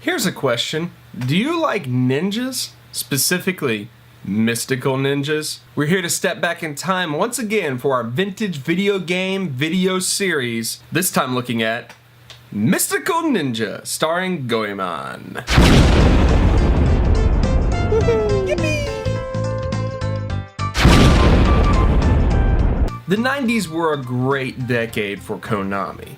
Here's a question. Do you like ninjas? Specifically, mystical ninjas? We're here to step back in time once again for our vintage video game video series, this time looking at Mystical Ninja Starring Goemon. The 90s were a great decade for Konami.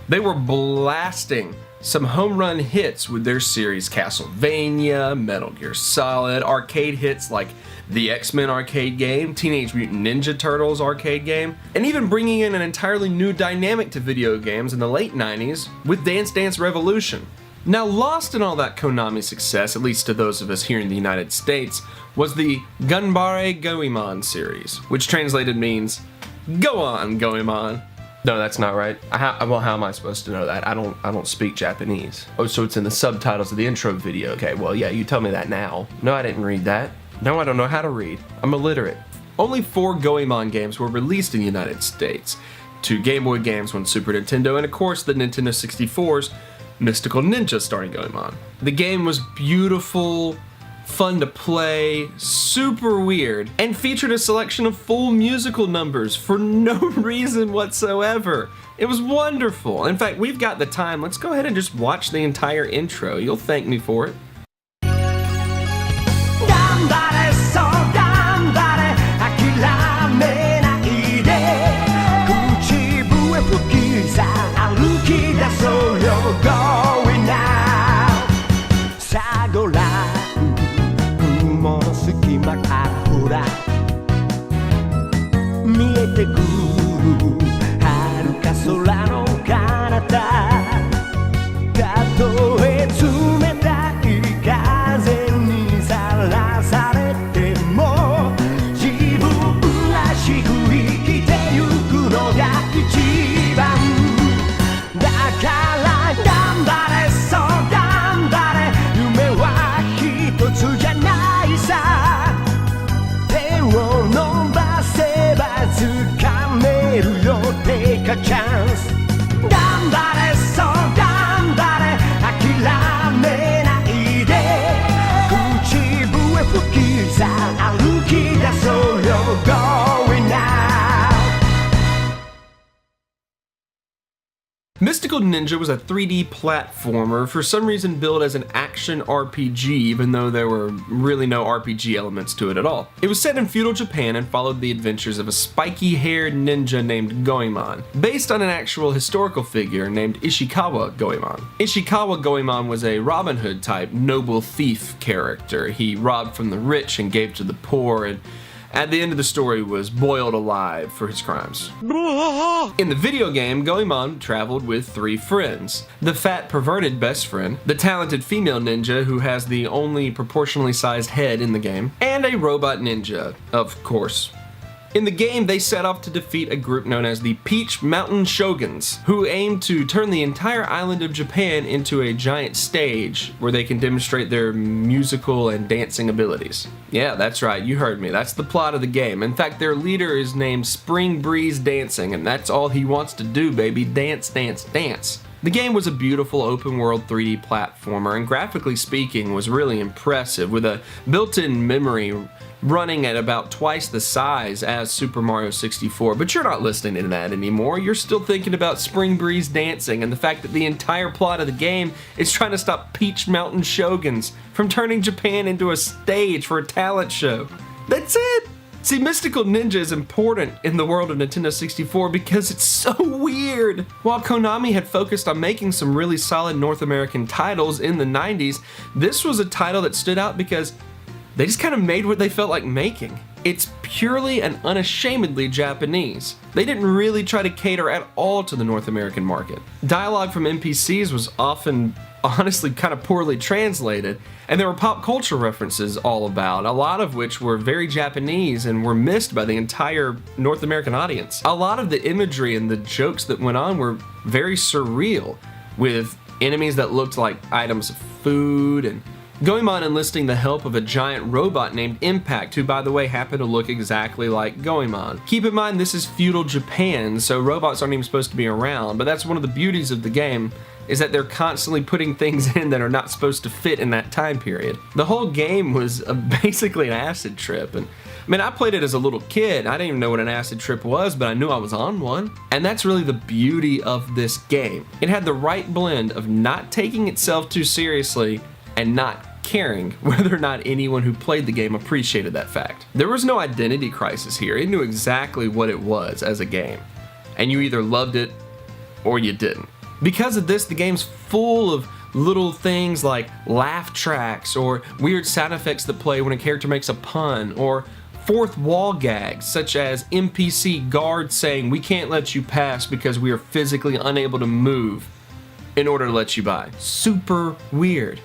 They were blasting some home run hits with their series Castlevania, Metal Gear Solid, arcade hits like the X-Men arcade game, Teenage Mutant Ninja Turtles arcade game, and even bringing in an entirely new dynamic to video games in the late 90s with Dance Dance Revolution. Now, lost in all that Konami success, at least to those of us here in the United States, was the Ganbare Goemon series, which translated means, "Go on, Goemon." No, that's not right. Well, how am I supposed to know that? I don't speak Japanese. Oh, so it's in the subtitles of the intro video. Okay, well, yeah, you tell me that now. No, I didn't read that. No, I don't know how to read. I'm illiterate. Only 4 Goemon games were released in the United States. 2 Game Boy games, 1 Super Nintendo, and of course the Nintendo 64's Mystical Ninja Starring Goemon. The game was beautiful, fun to play, super weird, and featured a selection of full musical numbers for no reason whatsoever. It was wonderful. In fact, we've got the time. Let's go ahead and just watch the entire intro. You'll thank me for it. Mystical Ninja was a 3D platformer, for some reason billed as an action RPG, even though there were really no RPG elements to it at all. It was set in feudal Japan and followed the adventures of a spiky-haired ninja named Goemon, based on an actual historical figure named Ishikawa Goemon. Ishikawa Goemon was a Robin Hood type noble thief character. He robbed from the rich and gave to the poor, and at the end of the story was boiled alive for his crimes. In the video game, Goemon traveled with 3 friends. The fat, perverted best friend, the talented female ninja who has the only proportionally sized head in the game, and a robot ninja, of course. In the game, they set off to defeat a group known as the Peach Mountain Shoguns, who aim to turn the entire island of Japan into a giant stage where they can demonstrate their musical and dancing abilities. Yeah, that's right, you heard me. That's the plot of the game. In fact, their leader is named Spring Breeze Dancing, and that's all he wants to do, baby. Dance, dance, dance. The game was a beautiful open-world 3D platformer, and graphically speaking was really impressive, with a built-in memory running at about twice the size as Super Mario 64, but you're not listening to that anymore. You're still thinking about Spring Breeze Dancing and the fact that the entire plot of the game is trying to stop Peach Mountain Shoguns from turning Japan into a stage for a talent show. That's it! See, Mystical Ninja is important in the world of Nintendo 64 because it's so weird. While Konami had focused on making some really solid North American titles in the 90s, this was a title that stood out because they just kind of made what they felt like making. It's purely and unashamedly Japanese. They didn't really try to cater at all to the North American market. Dialogue from NPCs was often, honestly, kind of poorly translated, and there were pop culture references all about, a lot of which were very Japanese and were missed by the entire North American audience. A lot of the imagery and the jokes that went on were very surreal, with enemies that looked like items of food, and Goemon enlisting the help of a giant robot named Impact, who by the way happened to look exactly like Goemon. Keep in mind this is feudal Japan, so robots aren't even supposed to be around, but that's one of the beauties of the game, is that they're constantly putting things in that are not supposed to fit in that time period. The whole game was basically an acid trip, and I mean, I played it as a little kid. I didn't even know what an acid trip was, but I knew I was on one. And that's really the beauty of this game. It had the right blend of not taking itself too seriously and not caring whether or not anyone who played the game appreciated that fact. There was no identity crisis here. It knew exactly what it was as a game, and you either loved it or you didn't. Because of this, the game's full of little things like laugh tracks or weird sound effects that play when a character makes a pun, or fourth wall gags such as NPC guards saying, "We can't let you pass because we are physically unable to move," in order to let you by. Super weird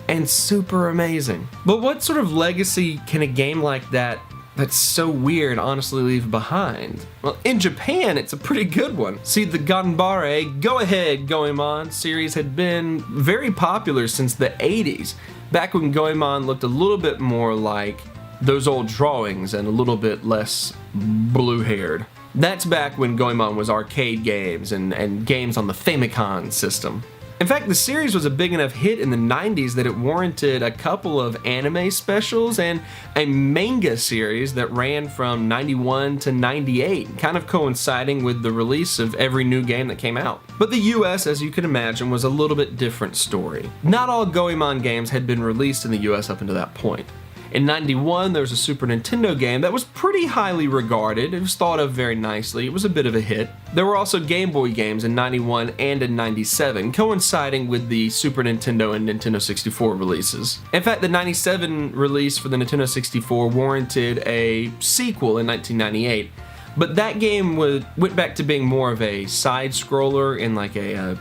and super amazing. But what sort of legacy can a game like that that's so weird honestly leave behind? Well, in Japan, it's a pretty good one. See, the Ganbare Go Ahead Goemon series had been very popular since the 80s, back when Goemon looked a little bit more like those old drawings and a little bit less blue-haired. That's back when Goemon was arcade games and games on the Famicom system. In fact, the series was a big enough hit in the 90s that it warranted a couple of anime specials and a manga series that ran from 91 to 98, kind of coinciding with the release of every new game that came out. But the US, as you can imagine, was a little bit different story. Not all Goemon games had been released in the US up until that point. In 91, there was a Super Nintendo game that was pretty highly regarded. It was thought of very nicely. It was a bit of a hit. There were also Game Boy games in 91 and in 97, coinciding with the Super Nintendo and Nintendo 64 releases. In fact, the 97 release for the Nintendo 64 warranted a sequel in 1998, but that game went back to being more of a side-scroller in like a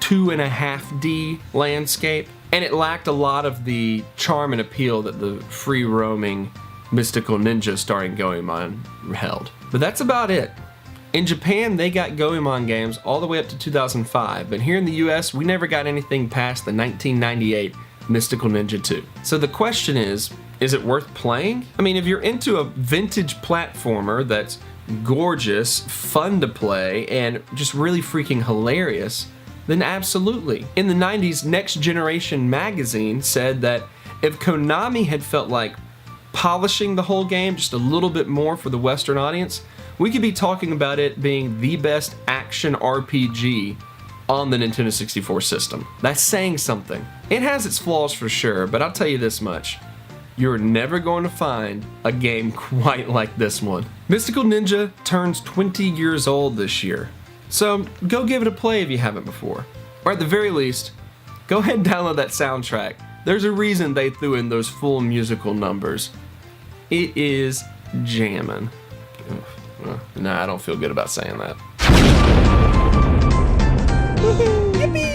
2.5D landscape. And it lacked a lot of the charm and appeal that the free-roaming Mystical Ninja Starring Goemon held. But that's about it. In Japan, they got Goemon games all the way up to 2005, but here in the US, we never got anything past the 1998 Mystical Ninja 2. So the question is it worth playing? I mean, if you're into a vintage platformer that's gorgeous, fun to play, and just really freaking hilarious, then absolutely. In the 90s, Next Generation magazine said that if Konami had felt like polishing the whole game just a little bit more for the Western audience, we could be talking about it being the best action RPG on the Nintendo 64 system. That's saying something. It has its flaws for sure, but I'll tell you this much. You're never going to find a game quite like this one. Mystical Ninja turns 20 years old this year. So go give it a play if you haven't before. Or at the very least, go ahead and download that soundtrack. There's a reason they threw in those full musical numbers. It is jammin'. Nah, I don't feel good about saying that. Yippee!